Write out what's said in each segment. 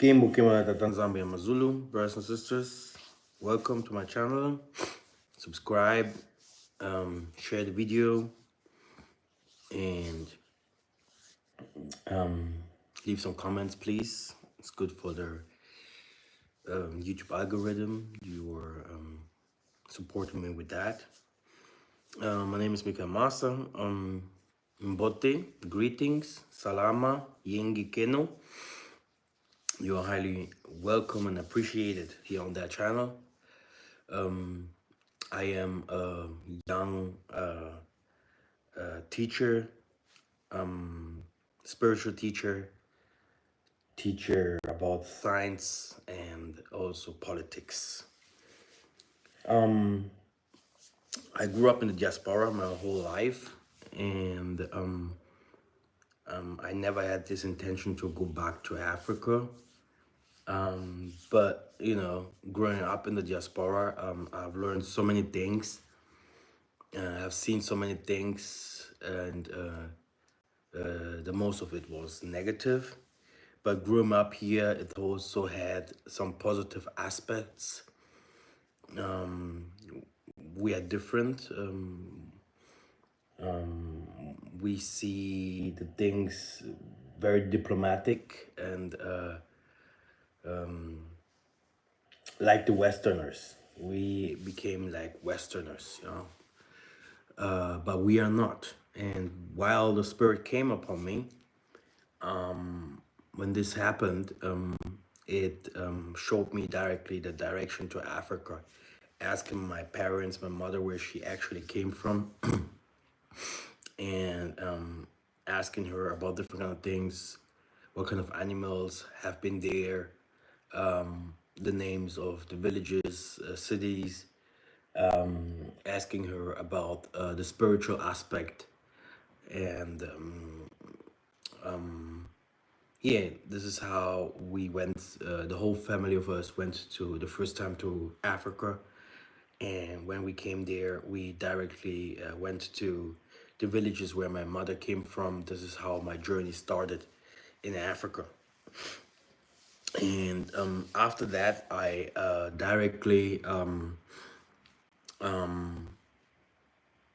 Zambia Mazulu, brothers and sisters, welcome to my channel. Subscribe, share the video, and leave some comments, please. It's good for the YouTube algorithm. You are supporting me with that. My name is Mika Masa. Mbote, greetings, salama, yengi keno. You are highly welcome and appreciated here on that channel. I am a young teacher, spiritual teacher about science and also politics. I grew up in the diaspora my whole life, and I never had this intention to go back to Africa. But you know, growing up in the diaspora, I've learned so many things. I've seen so many things, and the most of it was negative. But growing up here, it also had some positive aspects. We are different. We see the things very diplomatic and like the Westerners. We became like Westerners, you know. But we are not. And while the Spirit came upon me, when this happened, it showed me directly the direction to Africa, asking my parents, my mother, where she actually came from, and asking her about different kind of things, what kind of animals have been there, the names of the villages, cities, asking her about the spiritual aspect, and yeah, this is how we went. The whole family of us went to the first time to Africa, and when we came there, we directly went to the villages where my mother came from. This is how my journey started in Africa. And after that, I directly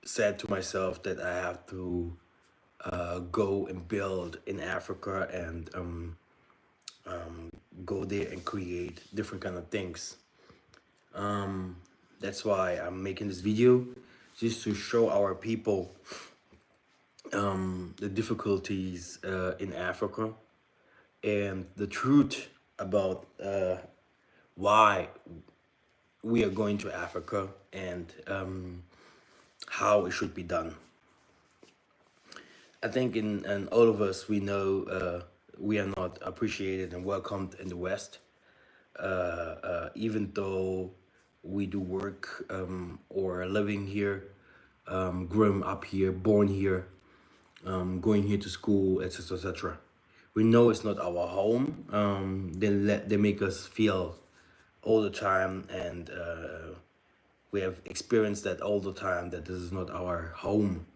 said to myself that I have to go and build in Africa and go there and create different kind of things. That's why I'm making this video, just to show our people the difficulties in Africa and the truth about why we are going to Africa and how it should be done. I think in all of us, we know we are not appreciated and welcomed in the West, even though we do work or living here, growing up here, born here, going here to school, etc., etc. We know it's not our home. They make us feel all the time, and we have experienced that all the time, that this is not our home.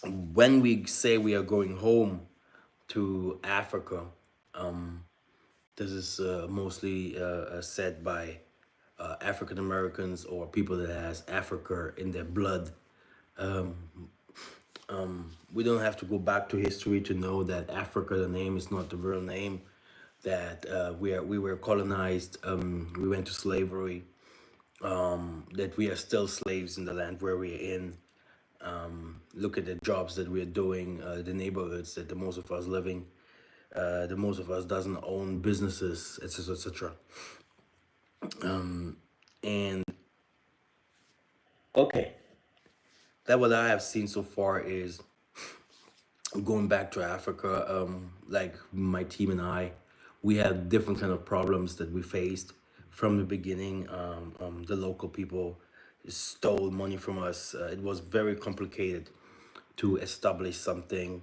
When we say we are going home to Africa, this is mostly said by African Americans or people that has Africa in their blood. We don't have to go back to history to know that Africa, the name, is not the real name. That we were colonized. We went to slavery. That we are still slaves in the land where we are in. Look at the jobs that we're doing, the neighborhoods that the most of us living, the most of us doesn't own businesses, etc., etc. And okay, that what I have seen so far is going back to Africa. Like my team and I, we had different kind of problems that we faced. from the beginning. The local people stole money from us. It was very complicated to establish something.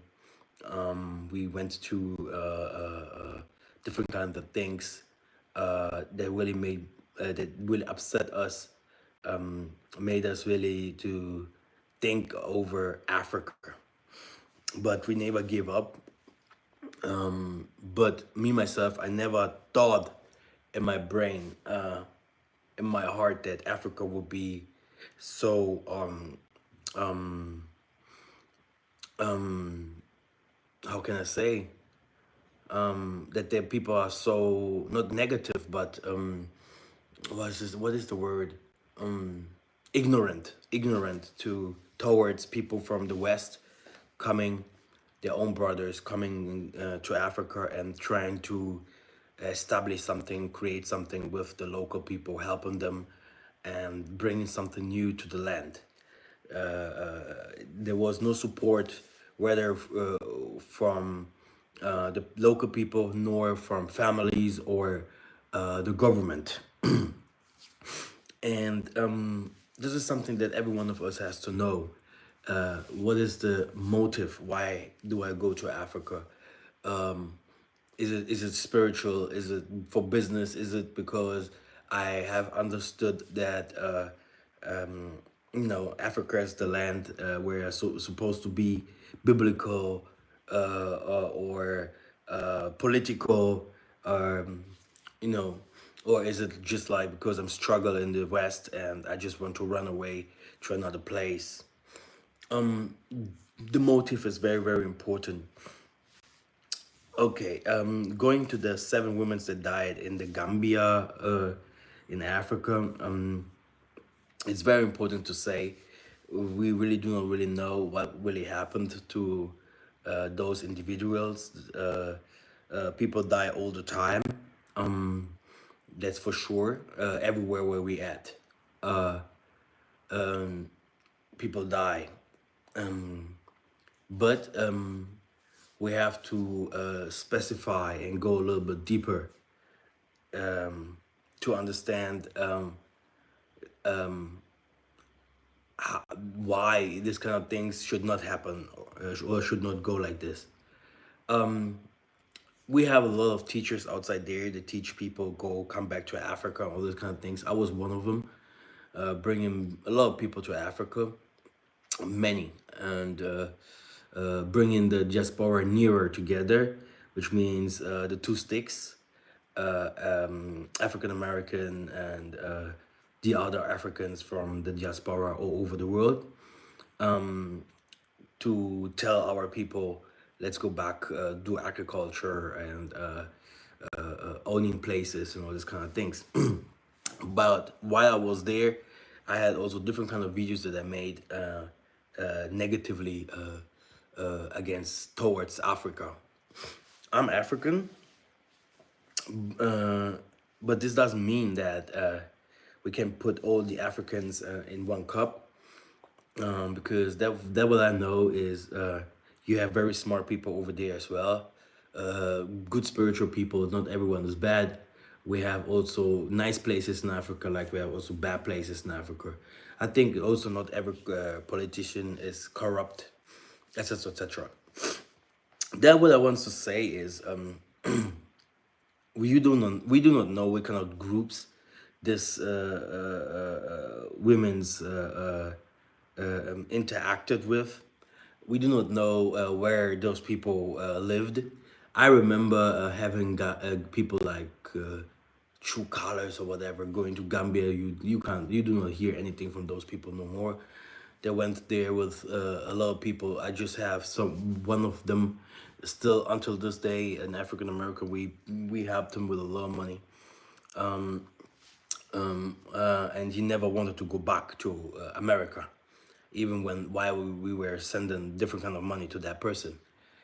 We went to different kinds of things that really that really upset us, made us really to think over Africa. But we never gave up. But me myself, I never thought in my brain, in my heart, that Africa would be so how can I say, that the people are so not negative, but what is the word? Ignorant to towards people from the West coming, their own brothers coming to Africa and trying to establish something, create something with the local people, helping them and bringing something new to the land. There was no support, whether from the local people nor from families or the government. And this is something that every one of us has to know. What is the motive? Why do I go to Africa? Is it spiritual? Is it for business? Is it because I have understood that Africa is the land where supposed to be biblical or political, you know, or is it just like because I'm struggling in the West and I just want to run away to another place? The motive is very, very important. Okay, going to the 7 women that died in the Gambia, in Africa, it's very important to say we really do not really know what really happened to those individuals. People die all the time. That's for sure. Everywhere where we at, people die. But we have to specify and go a little bit deeper to understand why this kind of things should not happen or should not go like this. We have a lot of teachers outside there that teach people come back to Africa, all those kind of things. I was one of them, bringing a lot of people to Africa, many, and bringing the diaspora nearer together, which means the two sticks, African American and the other Africans from the diaspora all over the world, to tell our people, let's go back, do agriculture and owning places and all these kind of things. But while I was there, I had also different kind of videos that I made negatively towards Africa. I'm African, but this doesn't mean that we can put all the Africans in one cup, because that what I know is you have very smart people over there as well, good spiritual people. Not everyone is bad. We have also nice places in Africa, like we have also bad places in Africa. I think also not every politician is corrupt, etc., etc. Then what I want to say is we do not know what kind of groups this women's interacted with. We do not know where those people lived. I remember having people like True Colors or whatever going to Gambia. You do not hear anything from those people no more. They went there with a lot of people. I just have one of them still until this day, an African American. We helped him with a lot of money, and he never wanted to go back to America, even while we were sending different kind of money to that person.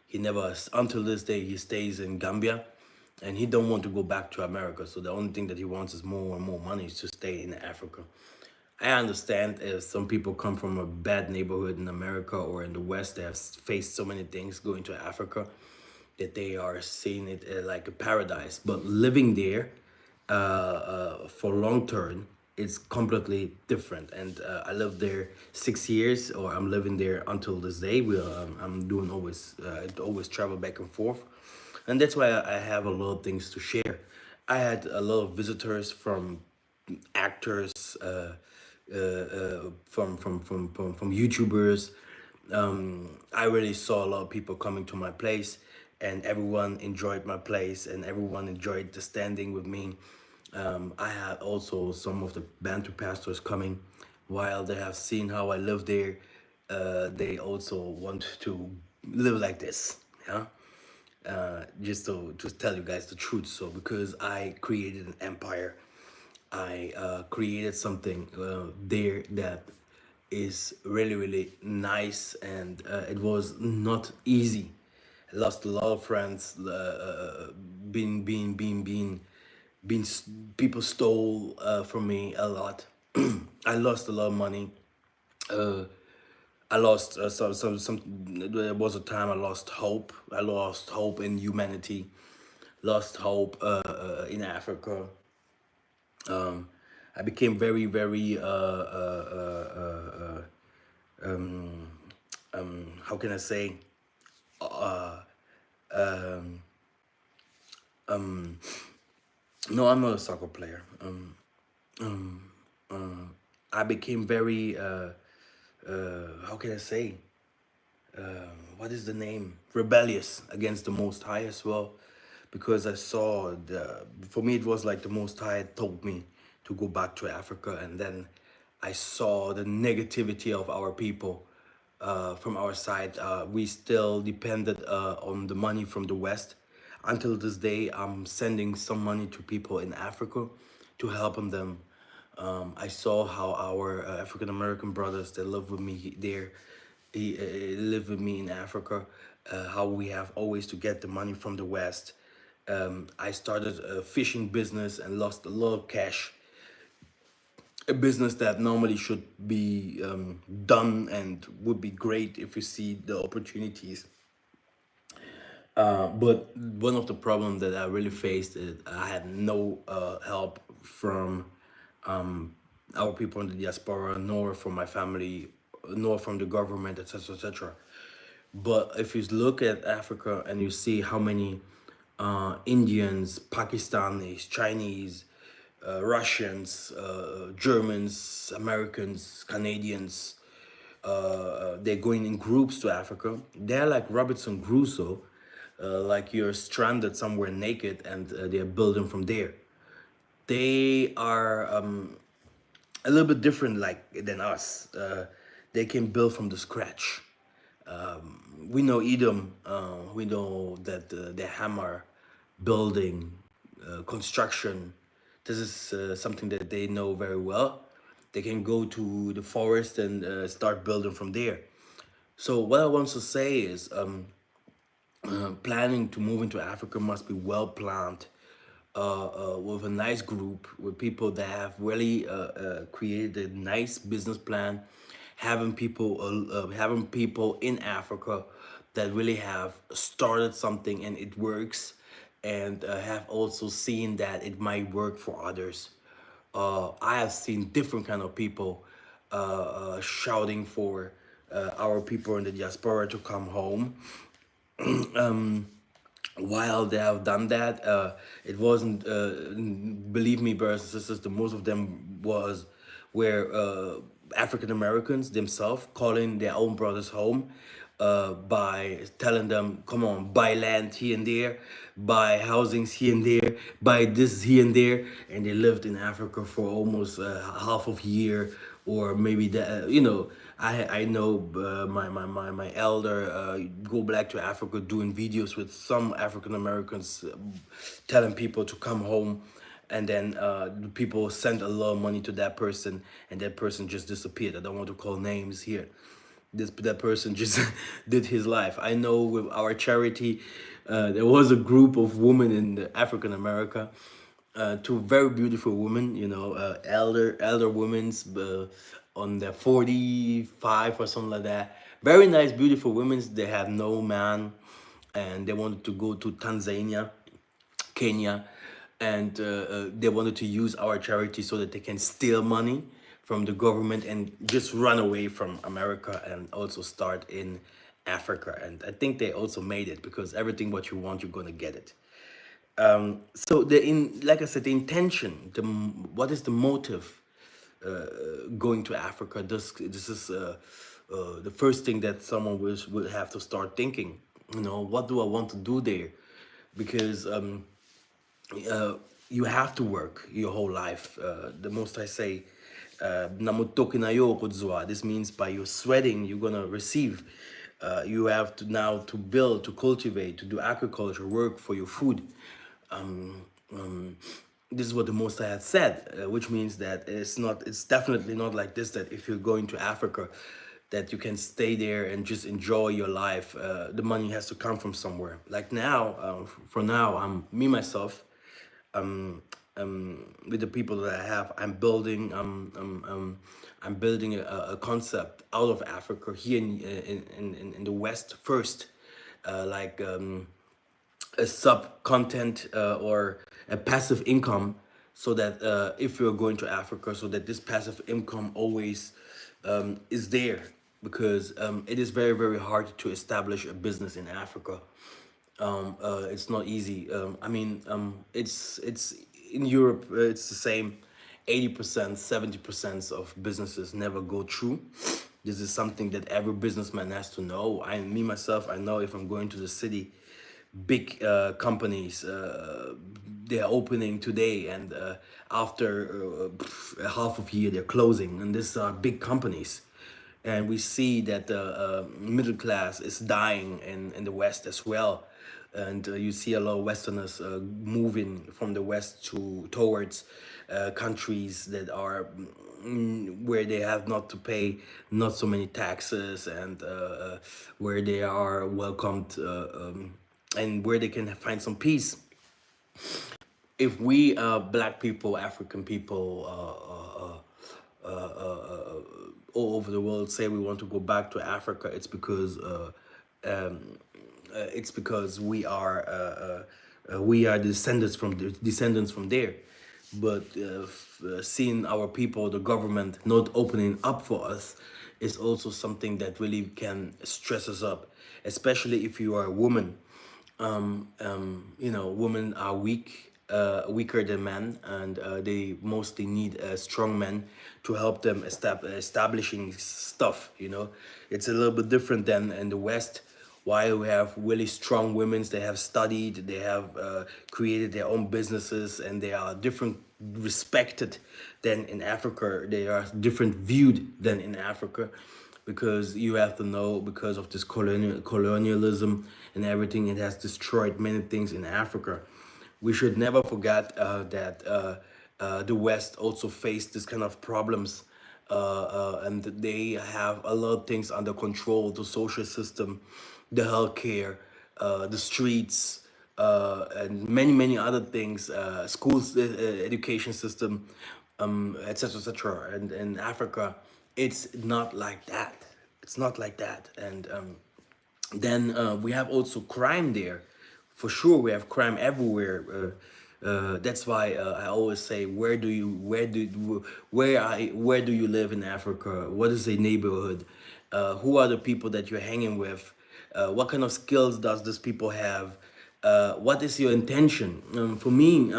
He never, until this day, he stays in Gambia, and he don't want to go back to America. So the only thing that he wants is more and more money to stay in Africa. I understand if some people come from a bad neighborhood in America or in the West, they have faced so many things going to Africa that they are seeing it like a paradise. But living there for long term, it's completely different. And I lived there 6 years, or I'm living there until this day. I'm doing always always travel back and forth, and that's why I have a lot of things to share. I had a lot of visitors from actors, from YouTubers. I really saw a lot of people coming to my place, and everyone enjoyed my place, and everyone enjoyed the standing with me. I had also some of the Bantu pastors coming, while they have seen how I live there. They also want to live like this, yeah. Just to tell you guys the truth. So because I created an empire, I created something there that is really really nice, and it was not easy. I lost a lot of friends. Been People stole from me a lot. I lost a lot of money. Uh, I lost some. There was a time I lost hope. I lost hope in humanity. Lost hope in Africa. Um, I became very, very, how can I say? Um, no, I'm not a soccer player. I became very, how can I say? What is the name? Rebellious against the Most High as well, because I saw for me it was like the Most High told me to go back to Africa, and then I saw the negativity of our people. From our side, we still depended on the money from the West. Until this day, I'm sending some money to people in Africa to help them. I saw how our African American brothers that live with me there, live with me in Africa, how we have always to get the money from the West. I started a fishing business and lost a lot of cash. A business that normally should be done and would be great if you see the opportunities. But one of the problems that I really faced is I had no help from our people in the diaspora, nor from my family, nor from the government, etc., etc. But if you look at Africa and you see how many Indians, Pakistanis, Chinese, Russians, Germans, Americans, Canadians, they're going in groups to Africa. They're like Robinson Crusoe, like you're stranded somewhere naked, and they're building from there. They are a little bit different, like than us. They can build from the scratch. We know Edom. We know that the hammer, building, construction. This is something that they know very well. They can go to the forest and start building from there. So what I want to say is, planning to move into Africa must be well planned, with a nice group, with people that have really created a nice business plan, having people in Africa that really have started something and it works, and have also seen that it might work for others. I have seen different kind of people shouting for our people in the diaspora to come home. While they have done that, it wasn't, believe me, brothers and sisters, the most of them were African Americans themselves calling their own brothers home, by telling them, come on, buy land here and there, buy housings here and there, buy this here and there. And they lived in Africa for almost half of a year, or maybe that, I know my elder go back to Africa doing videos with some African Americans, telling people to come home, and then the people sent a lot of money to that person, and that person just disappeared. I don't want to call names here. That person just did his life. I know with our charity, there was a group of women in the African America, two very beautiful women, elder women's, on their 45 or something like that. Very nice, beautiful women. They have no man, and they wanted to go to Tanzania, Kenya, and they wanted to use our charity so that they can steal money from the government and just run away from America and also start in Africa. And I think they also made it, because everything what you want, you're gonna get it. So like I said, the intention, what is the motive going to Africa? This is the first thing that someone will have to start thinking. You know, what do I want to do there? Because uh, you have to work your whole life. The most I say, "Namutoki na yo kudzwa." This means by your sweating, you're gonna receive. You have to now to build, to cultivate, to do agriculture, work for your food. Um, um, this is what the Most High had said, which means that it's definitely not like this, that if you're going to Africa, that you can stay there and just enjoy your life. The money has to come from somewhere. Like now, for now, I'm me myself, with the people that I have, I'm building a concept out of Africa here in the West first, like a sub content or a passive income, so that if you're going to Africa, so that this passive income always is there, because it is very, very hard to establish a business in Africa. It's not easy. It's in Europe. It's the same. 80%, 70% of businesses never go through. This is something that every businessman has to know. Me myself, I know if I'm going to the city, big companies, they're opening today, and after a half of a year they're closing, and these are big companies. And we see that the middle class is dying in the West as well. And you see a lot of Westerners moving from the West towards countries that are where they have not to pay not so many taxes, and where they are welcomed, and where they can find some peace. If we black people, African people, all over the world say we want to go back to Africa, it's because we are descendants from there. But seeing our people, the government not opening up for us, is also something that really can stress us up, especially if you are a woman. Women are weaker than men, and they mostly need strong men to help them establishing stuff. It's a little bit different than in the West. While we have really strong women, they have studied, they have created their own businesses, and they are different respected than in Africa. They are different viewed than in Africa, because you have to know, because of this colonialism and everything, it has destroyed many things in Africa. We should never forget that the West also faced this kind of problems, and they have a lot of things under control: the social system, the healthcare, the streets, and many, many other things, schools, education system, etc., etc. And in Africa, it's not like that. It's not like that. And then we have also crime there. For sure, we have crime everywhere. That's why I always say, where do you live in Africa? What is a neighborhood? Who are the people that you're hanging with? What kind of skills does this people have? What is your intention? For me,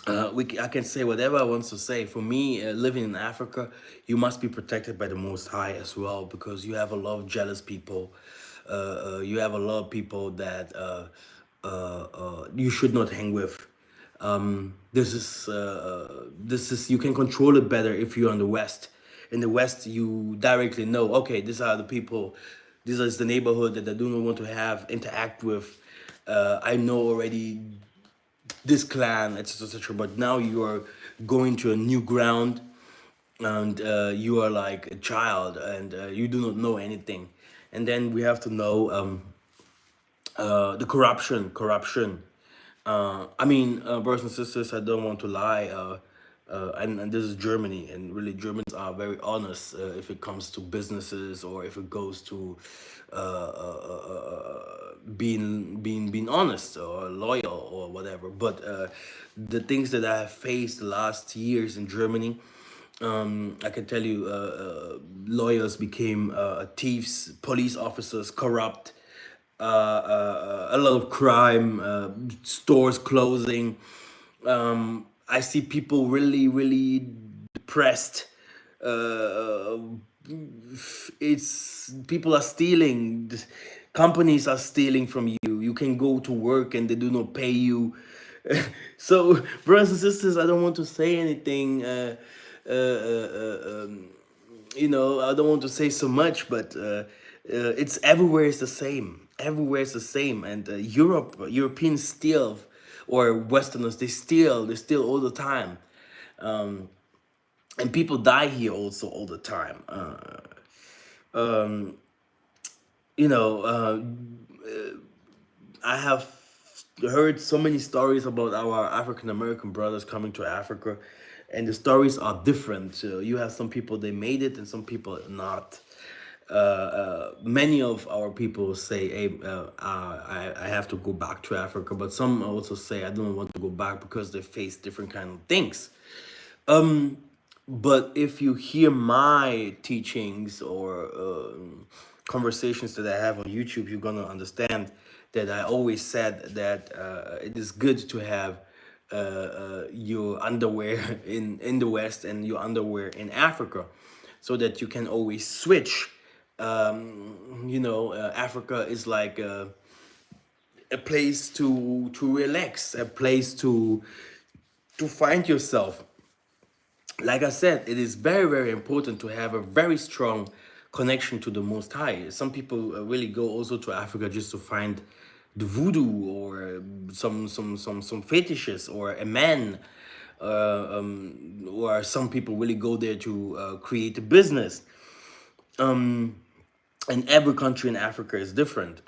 I can say whatever I want to say. For me, living in Africa, you must be protected by the Most High as well, because you have a lot of jealous people. You have a lot of people that you should not hang with. This is you can control it better if you're in the West. In the West, you directly know, okay, these are the people, this is the neighborhood that I do not want to have interact with. I know already this clan, etc., etc. But now you are going to a new ground, and you are like a child, and you do not know anything. And then we have to know the corruption. Brothers and sisters, I don't want to lie. And this is Germany, and really Germans are very honest if it comes to businesses, or if it goes to being honest or loyal or whatever. But the things that I have faced the last years in Germany, I can tell you, lawyers became thieves, police officers corrupt, a lot of crime, stores closing. I see people really, really depressed. Uh, it's people are stealing. Companies are stealing from you. You can go to work and they do not pay you. So, brothers and sisters, I don't want to say anything. You know, I don't want to say so much, but it's everywhere. It's the same. Everywhere is the same, and Europeans steal, or Westerners, they steal all the time, and people die here also all the time. You know, I have heard so many stories about our African American brothers coming to Africa, and the stories are different. You have some people they made it, and some people not. Many of our people say, "Hey, I have to go back to Africa," but some also say, "I don't want to go back because they face different kind of things." But if you hear my teachings or conversations that I have on YouTube, you're gonna understand that I always said that it is good to have your underwear in the West and your underwear in Africa, so that you can always switch. You know, Africa is like a place to relax, a place to find yourself. Like I said, it is very, very important to have a very strong connection to the Most High. Some people really go also to Africa just to find the voodoo, or some fetishes, or a man, or some people really go there to create a business. And every country in Africa is different.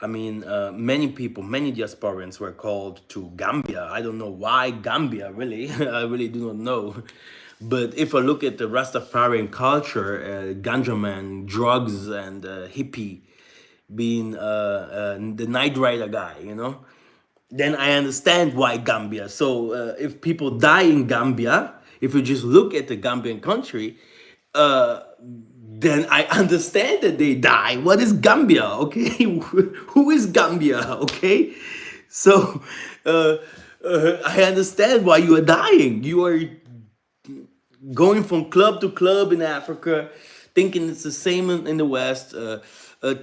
I mean, many people, many diasporians were called to Gambia. I don't know why Gambia, really. I really do not know. But if I look at the Rastafarian culture, ganja man, drugs, and hippie being the Night Rider guy, you know, then I understand why Gambia. So if people die in Gambia, if you just look at the Gambian country, uh, then I understand that they die. What is Gambia? Okay, who is Gambia? Okay, so I understand why you are dying. You are going from club to club in Africa, thinking it's the same in the West,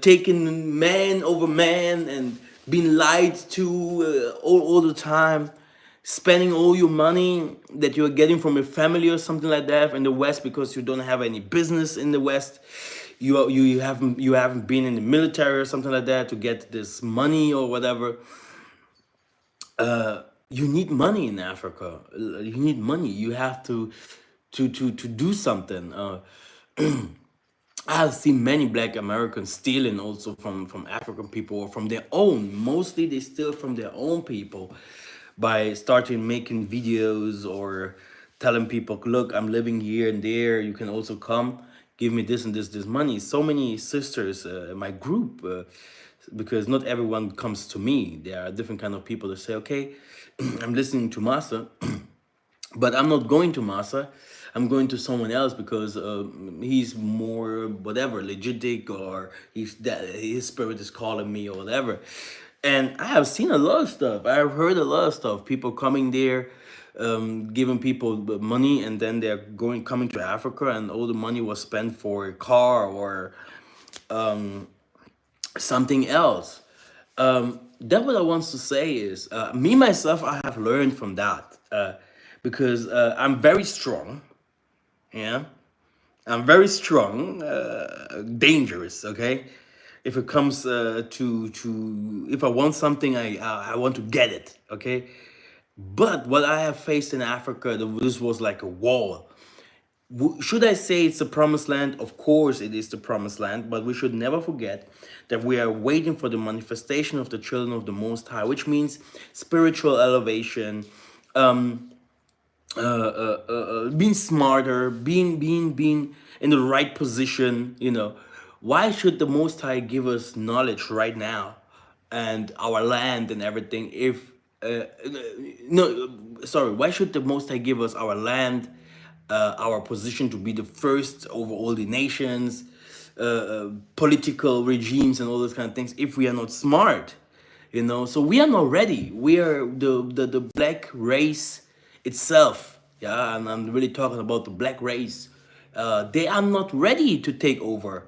taking man over man and being lied to all the time, spending all your money that you're getting from your family or something like that in the West because you don't have any business in the West. You haven't been in the military or something like that to get this money or whatever. You need money in Africa. You need money. You have to do something. I have seen many Black Americans stealing also from African people, or from their own. Mostly they steal from their own people by starting making videos or telling people, "Look, I'm living here and there. You can also come. Give me this and this money." So many sisters in my group, because not everyone comes to me. There are different kind of people that say, "Okay, I'm listening to Masa." But I'm not going to Masa. I'm going to someone else because he's more whatever legitic, or his spirit is calling me or whatever. And I have seen a lot of stuff. I have heard a lot of stuff. People coming there, giving people money, and then they're coming to Africa, and all the money was spent for a car or something else. That what I want to say is, me myself, I have learned from that, because I'm very strong. Yeah, I'm very strong, dangerous. Okay, if it comes to if I want something, I want to get it. Okay, but what I have faced in Africa, this was like a wall. Should I say it's the promised land? Of course it is the promised land, but we should never forget that we are waiting for the manifestation of the children of the Most High, which means spiritual elevation, being smarter, being in the right position. Why should the Most High give us knowledge right now, and our land and everything? If no, sorry, why should the Most High give us our land, our position to be the first over all the nations, political regimes, and all those kind of things, if we are not smart? So we are not ready. We are the black race itself. Yeah, and I'm really talking about the black race. They are not ready to take over.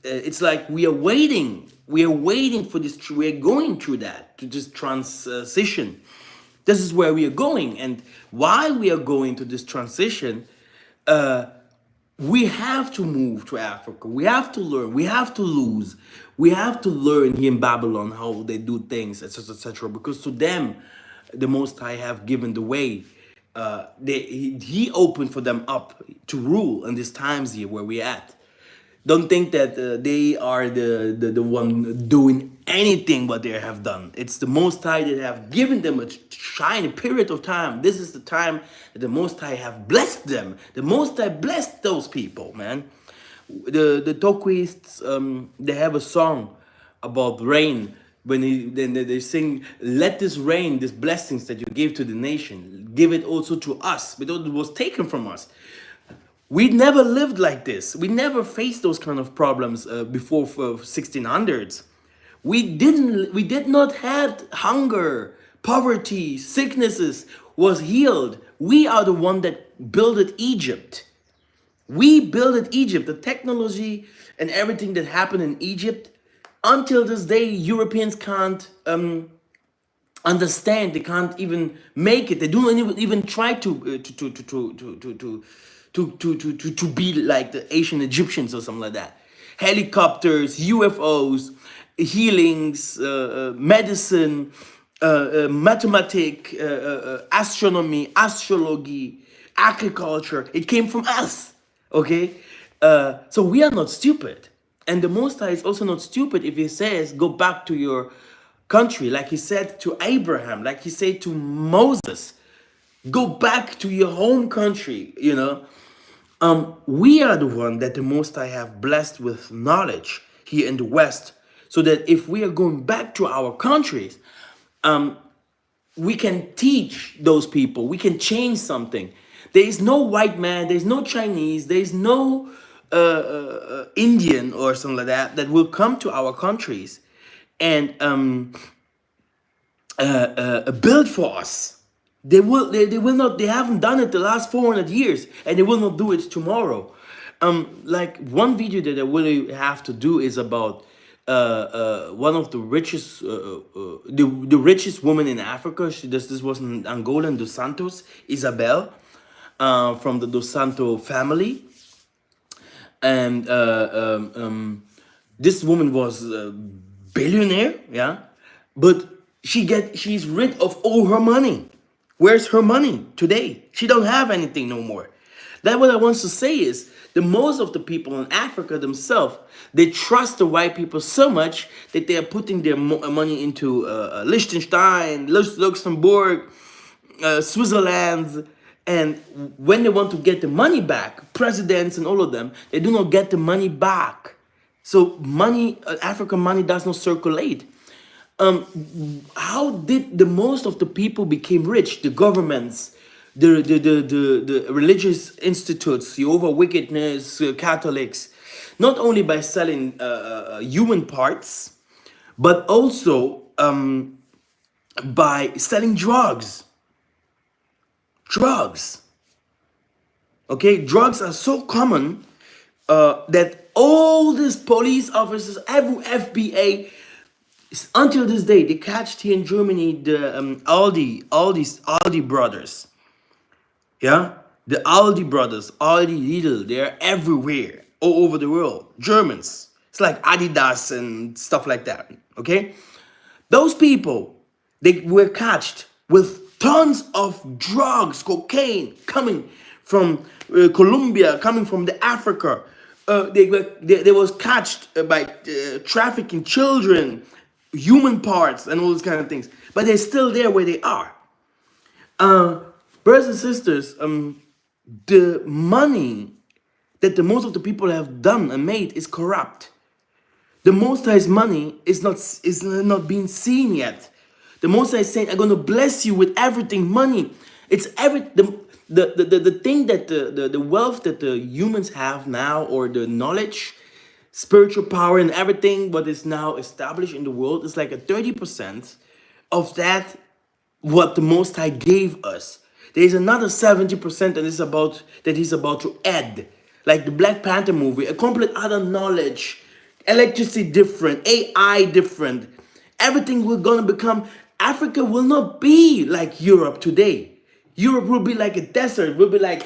It's like we are waiting for this. We are going through that, to this transition. This is where we are going, and why we are going to this transition. We have to move to Africa. We have to learn. We have to lose. We have to learn here in Babylon how they do things, etc., etc. Because to them, the Most High have given the way. He opened for them up to rule in these times here where we're at. Don't think that they are the one doing anything what they have done. It's the Most High that have given them a shiny period of time. This is the time that the Most High have blessed them. The Most High blessed those people, man. The Toquists, they have a song about rain. When they sing, let this rain, these blessings that you gave to the nation, give it also to us, because it was taken from us. We never lived like this. We never faced those kind of problems before 1600s. We did not have hunger, poverty, sicknesses was healed. We are the one that builded Egypt. We built Egypt. The technology and everything that happened in Egypt, until this day, Europeans can't understand. They can't even make it. They do not even try to be like the ancient Egyptians or something like that. Helicopters, UFOs, healings, medicine, mathematics, astronomy, astrology, agriculture. It came from us. Okay, so we are not stupid, and the Most High is also not stupid if He says, "Go back to your country," like He said to Abraham, like He said to Moses. Go back to your home country. We are the one that the Most High have blessed with knowledge here in the West, so that if we are going back to our countries, we can teach those people. We can change something. There is no white man. There is no Chinese. There is no Indian or something like that will come to our countries and build for us. They will not. They haven't done it the last 400 years, and they will not do it tomorrow. Like one video that I really have to do is about one of the richest, the richest woman in Africa. This was an Angolan Dos Santos, Isabel, from the Dos Santos family, and this woman was a billionaire, yeah, but she's rid of all her money. Where's her money today? She don't have anything no more. That what I want to say is the most of the people in Africa themselves, they trust the white people so much that they are putting their money into Liechtenstein, Luxembourg, Switzerland, and when they want to get the money back, presidents and all of them, they do not get the money back. So money, African money does not circulate. How did the most of the people became rich? The governments, the religious institutes, Jehovah Wickedness, Catholics, not only by selling human parts, but also by selling drugs. Drugs. Okay, drugs are so common that all these police officers, every FBA, until this day, they catched here in Germany the Aldi brothers. Yeah, the Aldi brothers, Aldi Lidl, they're everywhere, all over the world. Germans. It's like Adidas and stuff like that. Okay, those people, they were catched with tons of drugs, cocaine coming from Colombia, coming from the Africa. They was catched by trafficking children, human parts, and all those kind of things. But they're still there where they are. Brothers and sisters, the money that the most of the people have done and made is corrupt. The Most High's money is not being seen yet. The Most High is saying, "I'm going to bless you with everything, money." It's the thing that the wealth that the humans have now, or the knowledge, spiritual power, and everything what is now established in the world is like a 30% of that what the Most High gave us. There is another 70% that he's about to add, like the Black Panther movie, a complete other knowledge, electricity different, AI different. Everything will gonna become. Africa will not be like Europe today. Europe will be like a desert. Will be like,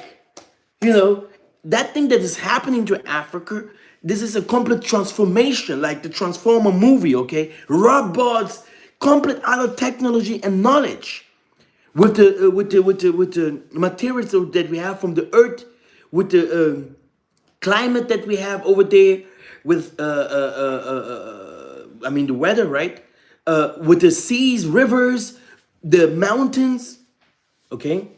you know, that thing that is happening to Africa. This is a complete transformation, like the Transformer movie. Okay, robots, complete other technology and knowledge with the materials that we have from the earth, with the climate that we have over there, with I mean the weather, right? With the seas, rivers, the mountains. Okay.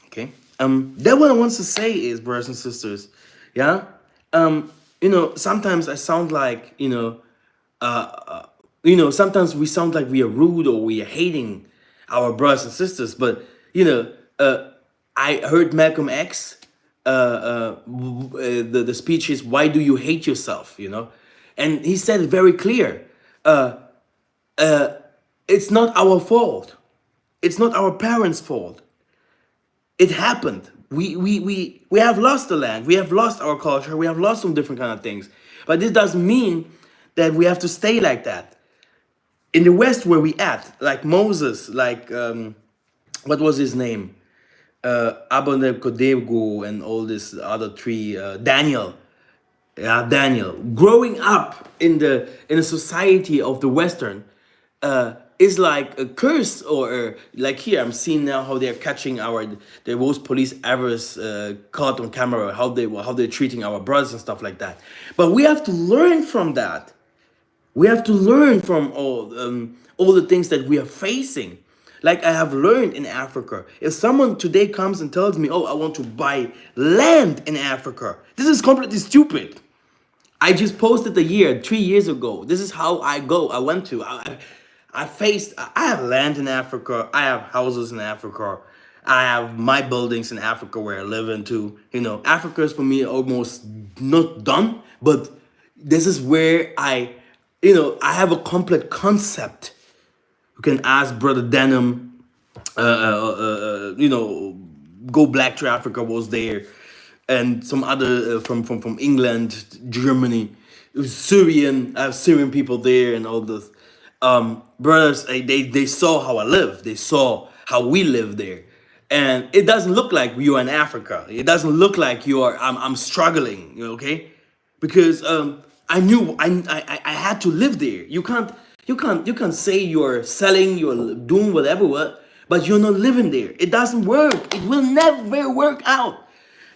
Okay. That what I want to say is, brothers and sisters, yeah. Sometimes I sound like, sometimes we sound like we are rude or we are hating our brothers and sisters, but I heard Malcolm X. The speech is, "Why do you hate yourself?" And he said it very clear. It's not our fault. It's not our parents' fault. It happened. We have lost the land. We have lost our culture. We have lost some different kind of things. But this doesn't mean that we have to stay like that. In the West, where we at, like Moses, like what was his name? Abonebkodego and all this other three, Daniel. Yeah, Daniel. Growing up in a society of the Western is like a curse, or like here I'm seeing now how they're catching the worst police ever caught on camera, how they're treating our brothers and stuff like that. But we have to learn from that. We have to learn from all the things that we are facing. Like I have learned in Africa, if someone today comes and tells me, "Oh, I want to buy land in Africa," this is completely stupid. I just posted 3 years ago. This is how I go. I went to. I have land in Africa. I have houses in Africa. I have my buildings in Africa where I live in too. Africa is for me almost not done, but this is where I have a complete concept. You can ask Brother Denham, Go Black to Africa was there, and some other from England, Germany, Syrian. I have Syrian people there, and all this. Brothers, they saw how I live. They saw how we live there, and it doesn't look like you are in Africa. It doesn't look like you are. I'm struggling. Okay, because I knew I had to live there. You can't say you're selling, you're doing whatever, but you're not living there. It doesn't work. It will never work out.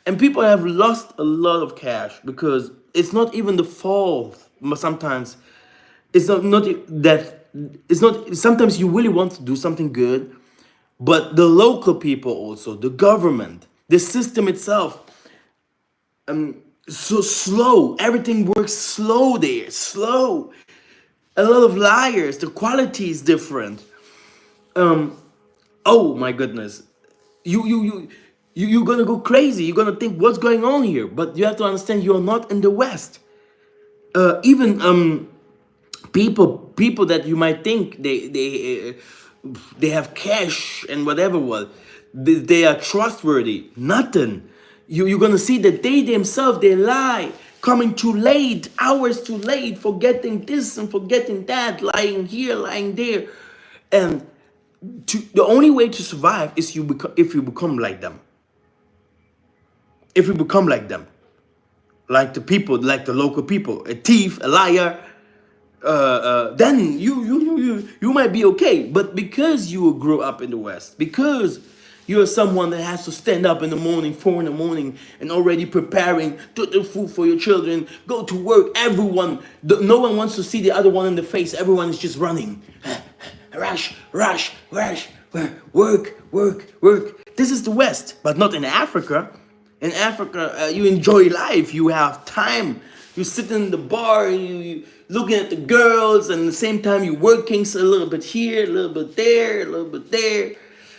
And people have lost a lot of cash because it's not even the fault. Sometimes it's not that it's not. Sometimes you really want to do something good, but the local people, also the government, the system itself, so slow. Everything works slow there. Slow. A lot of liars. The quality is different. Oh my goodness. You're gonna go crazy. You're gonna think, what's going on here? But you have to understand, you're not in the West. Even people that you might think they have cash and whatever, they are trustworthy. Nothing. You're gonna see that they themselves, they lie, coming too late, hours too late, forgetting this and forgetting that, lying here, lying there, and the only way to survive is if you become like them. If you become like them, like the people, like the local people, a thief, a liar, then you might be okay. But because you grew up in the West, because You're someone that has to stand up in the morning, 4 in the morning, and already preparing to the food for your children, go to work. Everyone, no one wants to see the other one in the face. Everyone is just running. Rush, rush, rush, work, work, work. This is the West, but not in Africa. In Africa, you enjoy life. You have time. You sit in the bar, you looking at the girls, and at the same time you working a little bit here, a little bit there, a little bit there.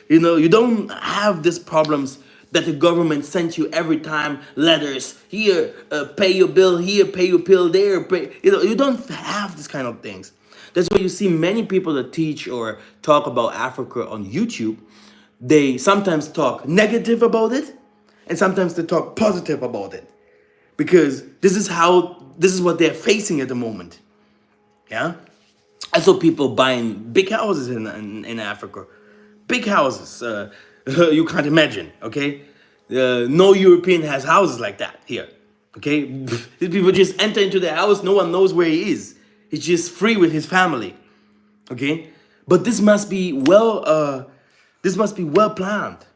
You know, you don't have these problems that the government sends you every time letters. Here, pay your bill. Here, pay your bill. There, pay. You know, you don't have this kind of things. That's why you see many people that teach or talk about Africa on YouTube. They sometimes talk negative about it, and sometimes they talk positive about it, because this is what they're facing at the moment. Yeah, I saw people buying big houses in Africa, big houses. You can't imagine. Okay, no European has houses like that here. Okay, these people just enter into the house. No one knows where he is. He's just free with his family. Okay, but this must be well. This must be well planned.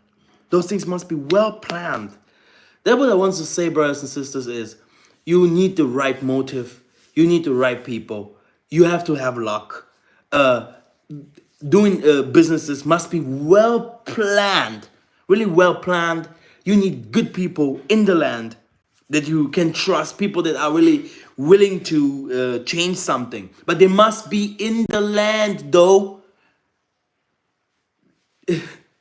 Those things must be well planned. That's what I want to say, brothers and sisters, is you need the right motive. You need the right people. You have to have luck. Doing businesses must be well planned, really well planned. You need good people in the land that you can trust, people that are really willing to change something. But they must be in the land, though.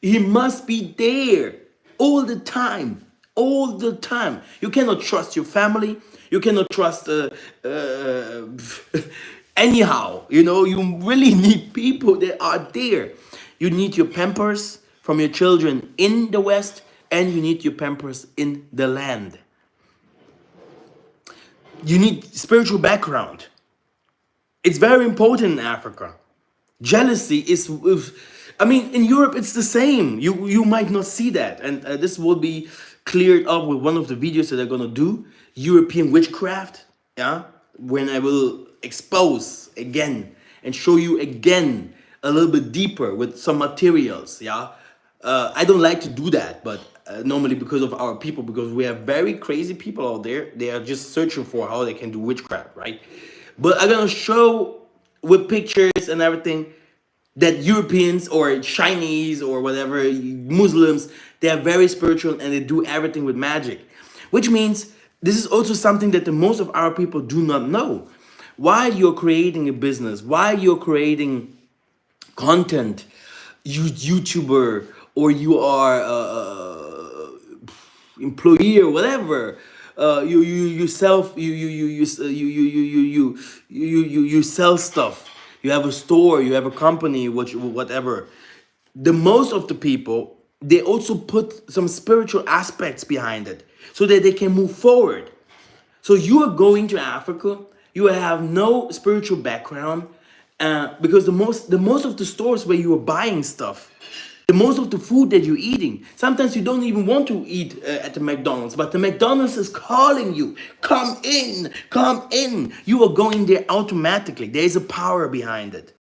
He must be there all the time, all the time. You cannot trust your family. You cannot trust anyhow. You know, you really need people that are there. You need your pampers from your children in the West, and you need your pampers in the land. You need spiritual background. It's very important in Africa. Jealousy is, I mean, in Europe it's the same. You might not see that, and this will be cleared up with one of the videos that I'm gonna do, European witchcraft. Yeah, when I will expose again and show you again a little bit deeper with some materials. Yeah, I don't like to do that, but normally because of our people, because we have very crazy people out there, they are just searching for how they can do witchcraft, right? But I'm gonna show with pictures and everything that Europeans or Chinese or whatever, Muslims, they are very spiritual and they do everything with magic. Which means this is also something that the most of our people do not know. While you're creating a business, while you're creating content, YouTuber, or you are employee or whatever, you sell stuff. You have a store, you have a company, whatever. The most of the people, they also put some spiritual aspects behind it so that they can move forward. So you are going to Africa, you have no spiritual background, because the most of the stores where you are buying stuff, the most of the food that you're eating, sometimes you don't even want to eat at the McDonald's, but the McDonald's is calling you, come in, come in. You are going there automatically. There is a power behind it.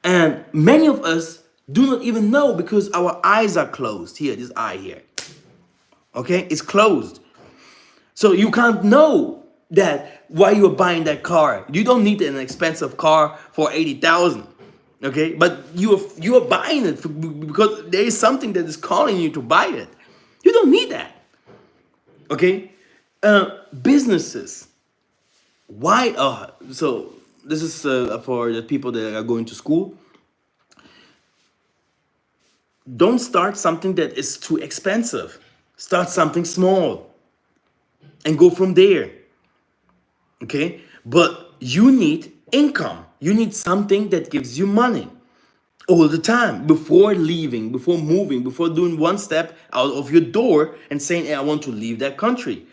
And many of us do not even know because our eyes are closed. Here, this eye here. Okay, it's closed. So you can't know that why you're buying that car. You don't need an expensive car for 80,000. Okay, but you are buying it because there is something that is calling you to buy it. You don't need that. Okay, businesses. Why? So this is for the people that are going to school. Don't start something that is too expensive. Start something small and go from there. Okay, but you need income. You need something that gives you money all the time before leaving, before moving, before doing one step out of your door and saying, hey, I want to leave that country.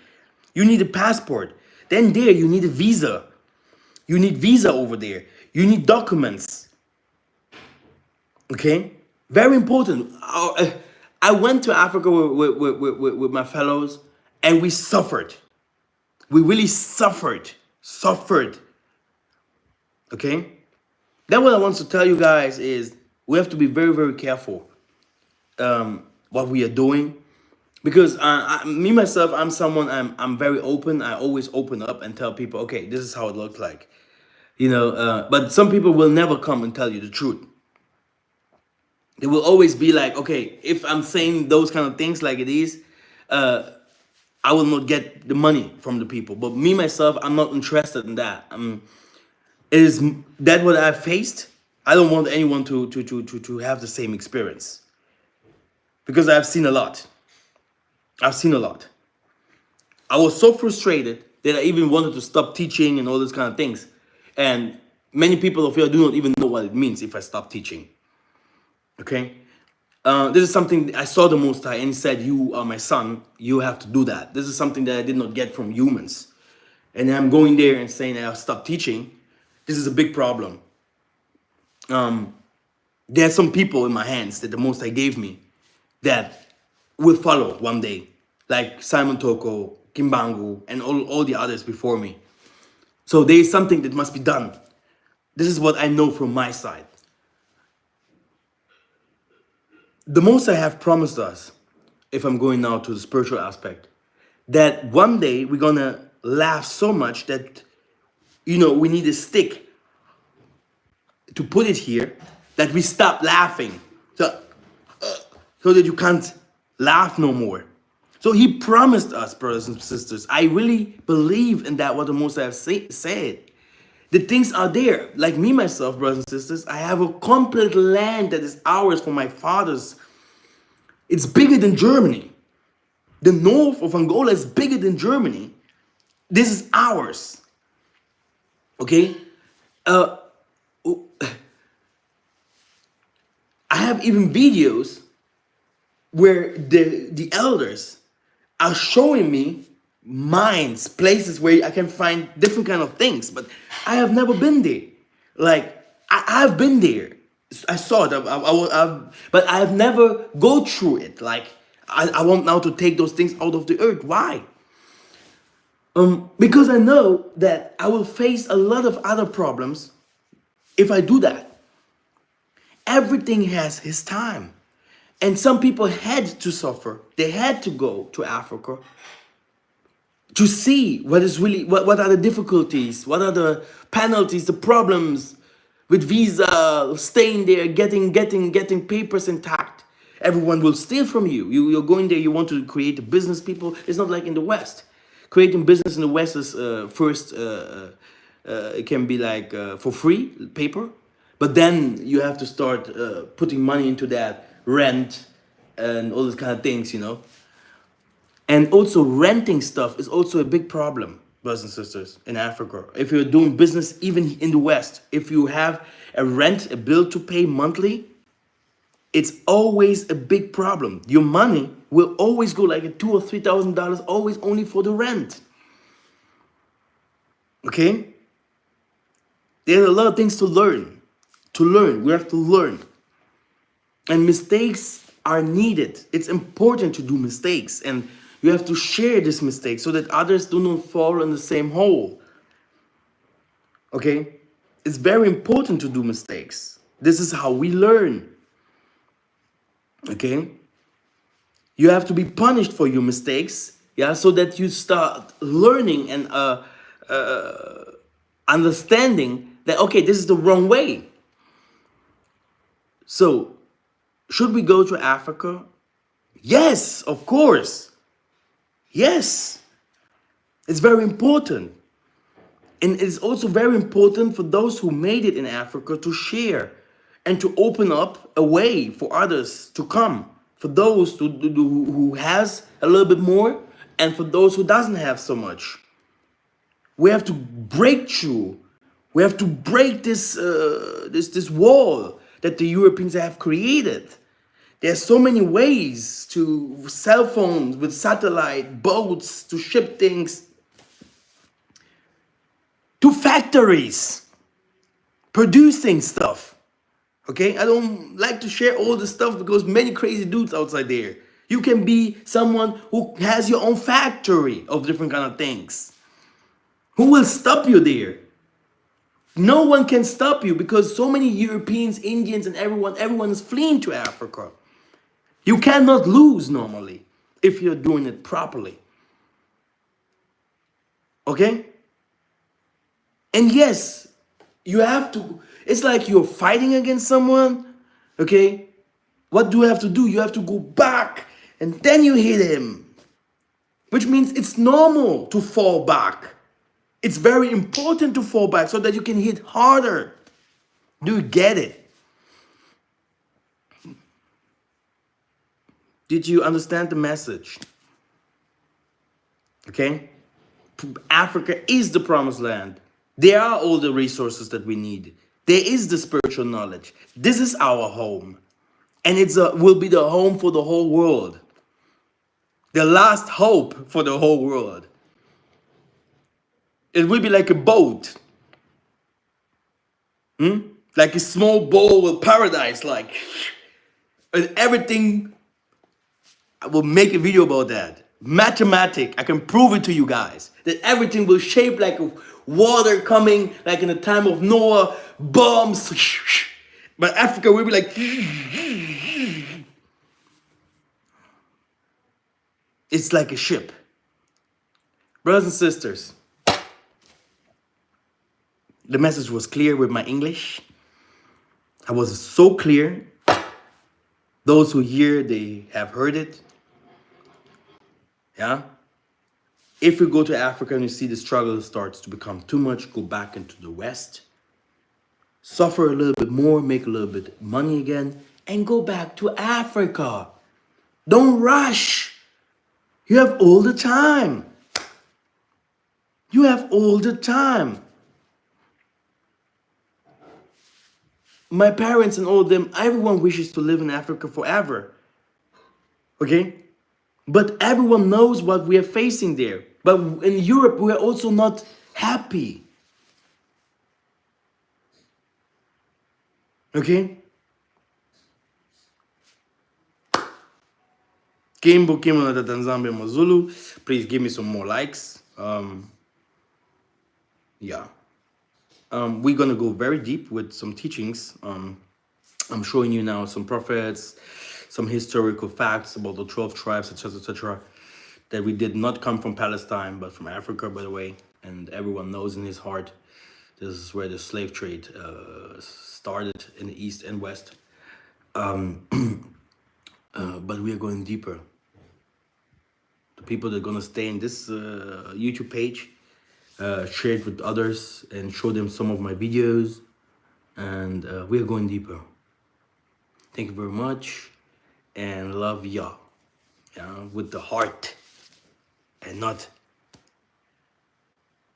You need a passport. Then there you need a visa. You need visa over there. You need documents. Okay, very important. I went to Africa with my fellows, and we suffered. We really suffered. Okay, that's what I want to tell you guys is we have to be very, very careful. what we are doing. Because me myself, I'm someone, I'm very open. I always open up and tell people, okay, this is how it looks like, you know. But some people will never come and tell you the truth. They will always be like, okay, if I'm saying those kind of things like it is, I will not get the money from the people. But me myself, I'm not interested in that. Is that what I faced? I don't want anyone to have the same experience, because I've seen a lot. I've seen a lot. I was so frustrated that I even wanted to stop teaching and all these kind of things. And many people of you do not even know what it means if I stop teaching. Okay? This is something I saw the Most High, and he said, you are my son, you have to do that. This is something that I did not get from humans. And I'm going there and saying I'll stop teaching. This is a big problem. There are some people in my hands that the Most High gave me that will follow one day, like Simon Toko, Kimbangu, and all the others before me. So there is something that must be done. This is what I know from my side. The Most High have promised us, if I'm going now to the spiritual aspect, that one day we're gonna laugh so much that, you know, we need a stick to put it here, that we stop laughing, so that you can't laugh no more. So he promised us, brothers and sisters. I really believe in that, what the Most High have said. The things are there. Like me, myself, brothers and sisters, I have a complete land that is ours from my fathers. It's bigger than Germany. The north of Angola is bigger than Germany. This is ours. Okay? I have even videos where the elders are showing me mines, places where I can find different kind of things, but I have never been there. Like, I've been there. I saw it, but I have never go through it. Like, I want now to take those things out of the earth. Why? Because I know that I will face a lot of other problems if I do that. Everything has his time. And some people had to suffer. They had to go to Africa to see what is really, what are the difficulties, what are the penalties, the problems with visa, staying there, getting papers intact. Everyone will steal from you. You're going there, you want to create a business, people. It's not like in the West. Creating business in the West is first, it can be like for free, paper. But then you have to start putting money into that, rent, and all those kind of things, you know. And also renting stuff is also a big problem, brothers and sisters, in Africa. If you're doing business, even in the West, if you have a rent, a bill to pay monthly, it's always a big problem. Your money will always go like $2,000 or $3,000, always only for the rent. Okay? There's a lot of things to learn. We have to learn. And mistakes are needed. It's important to do mistakes. And you have to share this mistake so that others do not fall in the same hole. Okay? It's very important to do mistakes. This is how we learn. Okay? You have to be punished for your mistakes, yeah, so that you start learning and understanding that, okay, this is the wrong way. So, should we go to Africa? Yes, of course. Yes. It's very important. And it's also very important for those who made it in Africa to share and to open up a way for others to come. For those who has a little bit more, and for those who doesn't have so much. We have to break through. We have to break this this wall that the Europeans have created. There's so many ways, to cell phones, with satellite, boats, to ship things, to factories, producing stuff. Okay, I don't like to share all the stuff because many crazy dudes outside there. You can be someone who has your own factory of different kind of things. Who will stop you there? No one can stop you because so many Europeans, Indians, and everyone is fleeing to Africa. You cannot lose normally if you're doing it properly. Okay? And yes, you have to, it's like you're fighting against someone. Okay? What do you have to do? You have to go back and then you hit him. Which means it's normal to fall back. It's very important to fall back so that you can hit harder. Do you get it? Did you understand the message? Okay? Africa is the promised land. There are all the resources that we need. There is the spiritual knowledge. This is our home. And will be the home for the whole world. The last hope for the whole world. It will be like a boat. Like a small bowl with paradise, like. And everything, I will make a video about that. Mathematic, I can prove it to you guys. That everything will shape like water coming, like in the time of Noah, bombs. But Africa will be like. It's like a ship. Brothers and sisters, the message was clear with my English. I was so clear. Those who hear, they have heard it. Yeah? If we go to Africa and you see the struggle starts to become too much, go back into the West. Suffer a little bit more, make a little bit money again, and go back to Africa. Don't rush. You have all the time. You have all the time. My parents and all of them, everyone wishes to live in Africa forever. Okay? But everyone knows what we are facing there. But in Europe, we are also not happy. Okay? Kimbo Kimbo na Tanzania Mazulu. Please give me some more likes. Yeah. We're gonna go very deep with some teachings. I'm showing you now some prophets, some historical facts about the 12 tribes, etc., that we did not come from Palestine, but from Africa, by the way. And everyone knows in his heart, this is where the slave trade started in the East and West. But we are going deeper. The people that are gonna stay in this YouTube page, share it with others and show them some of my videos. And we are going deeper. Thank you very much, and love y'all. Yeah, with the heart and not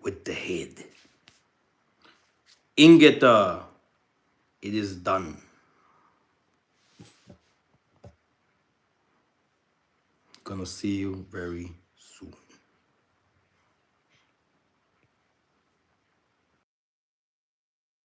with the head. Ingeta, it is done. Gonna see you very soon.